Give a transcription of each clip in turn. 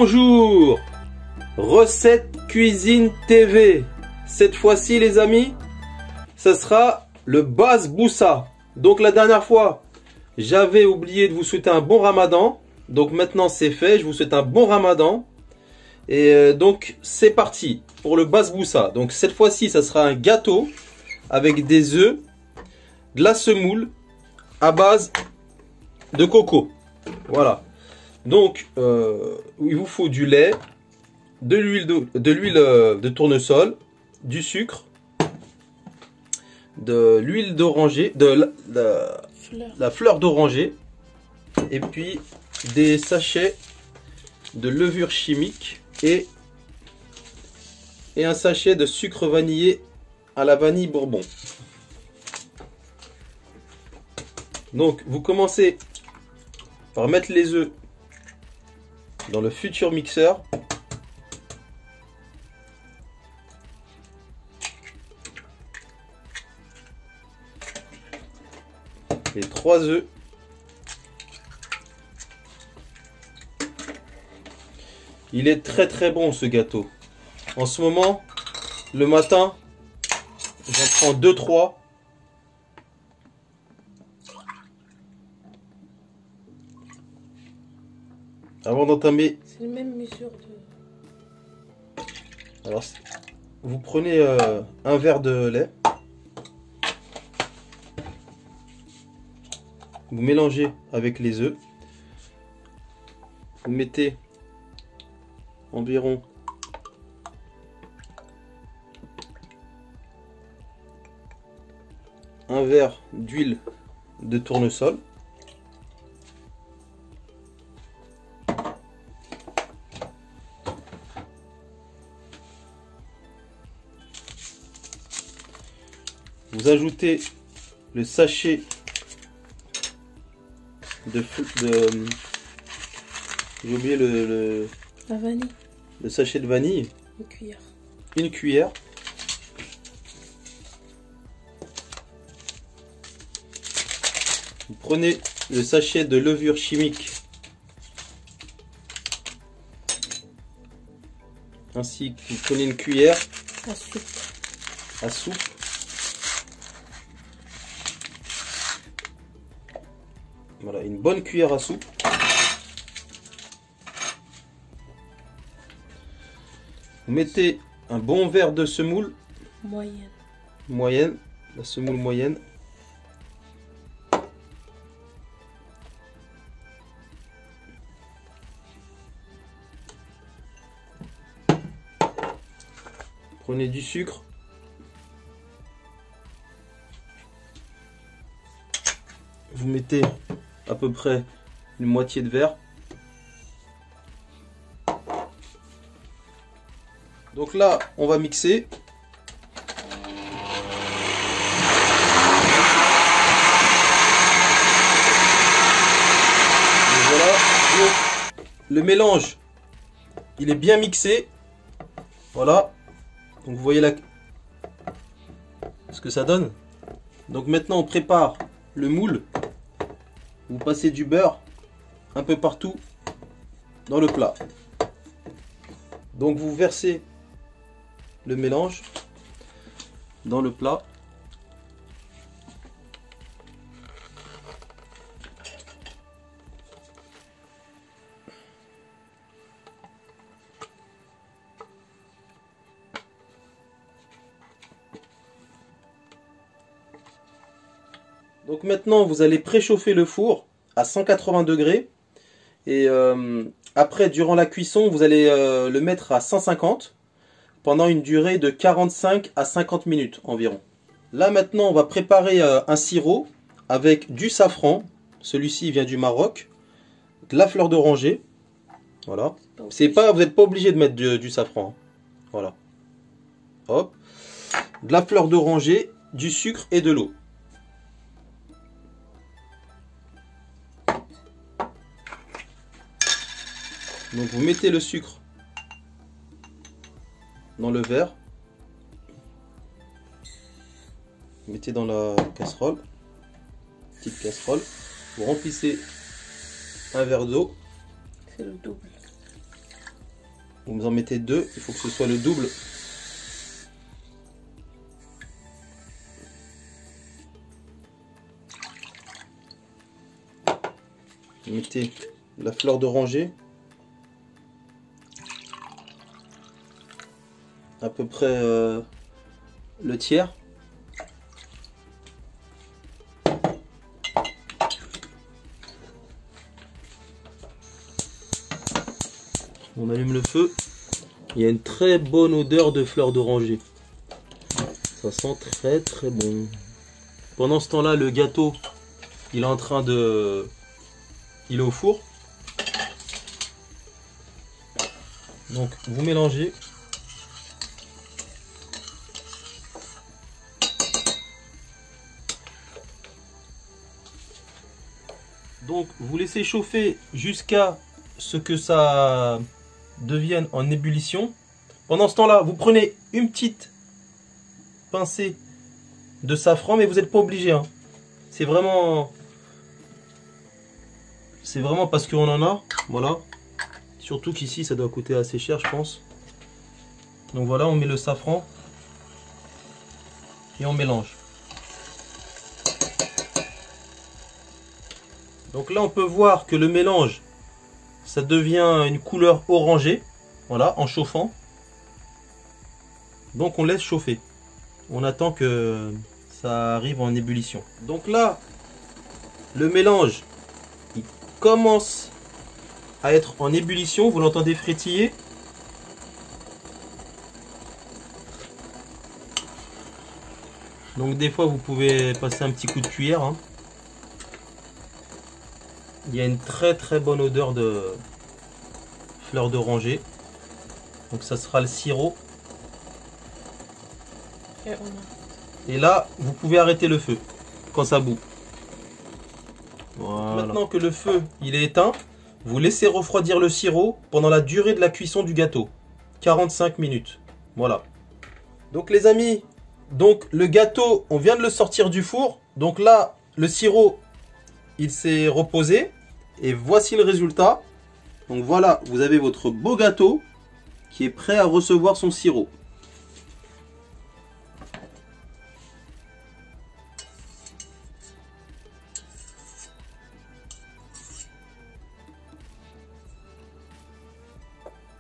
Bonjour, recette cuisine TV. Cette fois-ci les amis, ça sera le basboussa. Donc la dernière fois, j'avais oublié de vous souhaiter un bon ramadan. Donc maintenant c'est fait, je vous souhaite un bon ramadan. Et donc c'est parti pour le basboussa. Donc cette fois-ci, ça sera un gâteau avec des œufs, de la semoule à base de coco. Voilà. Donc il vous faut du lait, de l'huile de tournesol, du sucre, de l'huile d'oranger, de la fleur d'oranger, et puis des sachets de levure chimique et un sachet de sucre vanillé à la vanille bourbon. Donc vous commencez par mettre les œufs dans le futur mixeur. Les 3 œufs. Il est très bon ce gâteau. En ce moment, le matin, j'en prends 2-3. Avant d'entamer. C'est la même mesure de... Alors, vous prenez un verre de lait. Vous mélangez avec les œufs. Vous mettez environ un verre d'huile de tournesol. Vous ajoutez le sachet j'ai oublié la vanille. Le sachet de vanille. Une cuillère. Une cuillère. Vous prenez le sachet de levure chimique. Ainsi que vous prenez une cuillère à soupe. Voilà, une bonne cuillère à soupe. Vous mettez un bon verre de semoule. Moyenne. La semoule moyenne. Prenez du sucre. Vous mettez à peu près une moitié de verre. Donc là, on va mixer. Et voilà. Donc, le mélange, il est bien mixé. Voilà. Donc vous voyez là ce que ça donne. Donc maintenant, on prépare le moule. Vous passez du beurre un peu partout dans le plat. Donc vous versez le mélange dans le plat. Donc maintenant vous allez préchauffer le four à 180 degrés et après durant la cuisson vous allez le mettre à 150 pendant une durée de 45 à 50 minutes environ. Là maintenant on va préparer un sirop avec du safran, celui-ci vient du Maroc, de la fleur d'oranger, voilà. C'est pas, vous n'êtes pas obligé de mettre du safran, hein. Voilà. Hop, de la fleur d'oranger, du sucre et de l'eau. Donc vous mettez le sucre dans le verre, vous mettez dans la casserole, petite casserole, vous remplissez un verre d'eau. C'est le double. Vous en mettez 2, il faut que ce soit le double. Vous mettez la fleur d'oranger. À peu près le tiers. On allume le feu. Il y a une très bonne odeur de fleur d'oranger. Ça sent très très bon. Pendant ce temps-là, le gâteau, il est en train de... Il est au four. Donc vous mélangez. Donc vous laissez chauffer jusqu'à ce que ça devienne en ébullition. Pendant ce temps-là, vous prenez une petite pincée de safran, mais vous n'êtes pas obligé, hein. C'est vraiment parce qu'on en a, voilà. Surtout qu'ici, ça doit coûter assez cher, je pense. Donc voilà, on met le safran et on mélange. Donc là, on peut voir que le mélange, ça devient une couleur orangée, voilà, en chauffant. Donc on laisse chauffer. On attend que ça arrive en ébullition. Donc là, le mélange, il commence à être en ébullition. Vous l'entendez frétiller. Donc des fois, vous pouvez passer un petit coup de cuillère, hein. Il y a une très très bonne odeur de fleur d'oranger. Donc ça sera le sirop. Et là, vous pouvez arrêter le feu quand ça bout. Voilà. Maintenant que le feu il est éteint, vous laissez refroidir le sirop pendant la durée de la cuisson du gâteau. 45 minutes. Voilà. Donc les amis, donc le gâteau, on vient de le sortir du four. Donc là, le sirop, il s'est reposé. Et voici le résultat. Donc voilà, vous avez votre beau gâteau qui est prêt à recevoir son sirop.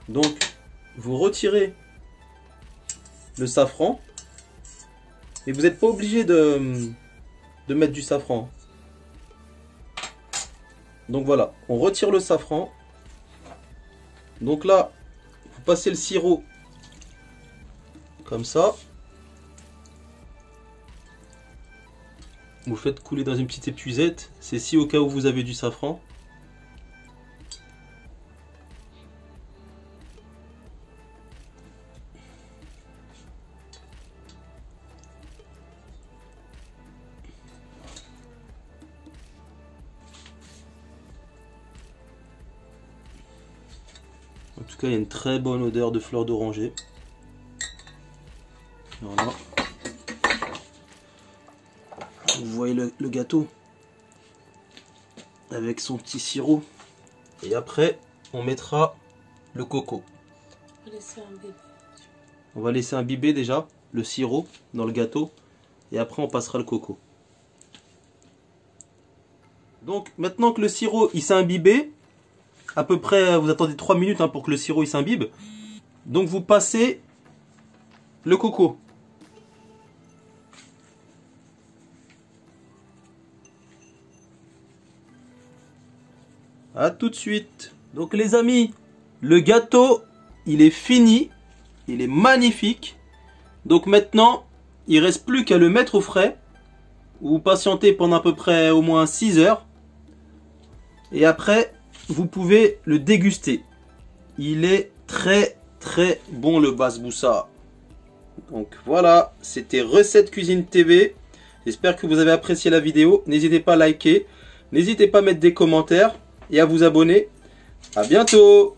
Donc, vous retirez le safran. Et vous n'êtes pas obligé de mettre du safran. Donc voilà, on retire le safran. Donc là, vous passez le sirop comme ça. Vous faites couler dans une petite épuisette. C'est si au cas où vous avez du safran. En tout cas, il y a une très bonne odeur de fleur d'oranger. Voilà. Vous voyez le gâteau avec son petit sirop. Et après, on mettra le coco. On va laisser imbiber déjà le sirop dans le gâteau. Et après, on passera le coco. Donc, maintenant que le sirop il s'est imbibé, à peu près, vous attendez 3 minutes hein, pour que le sirop il s'imbibe. Donc, vous passez le coco. A tout de suite. Donc les amis, le gâteau, il est fini. Il est magnifique. Donc maintenant, il ne reste plus qu'à le mettre au frais. Vous patientez pendant à peu près au moins 6 heures. Et après, vous pouvez le déguster. Il est très très bon le basbousa. Donc voilà, c'était Recette Cuisine TV. J'espère que vous avez apprécié la vidéo. N'hésitez pas à liker. N'hésitez pas à mettre des commentaires. Et à vous abonner. À bientôt!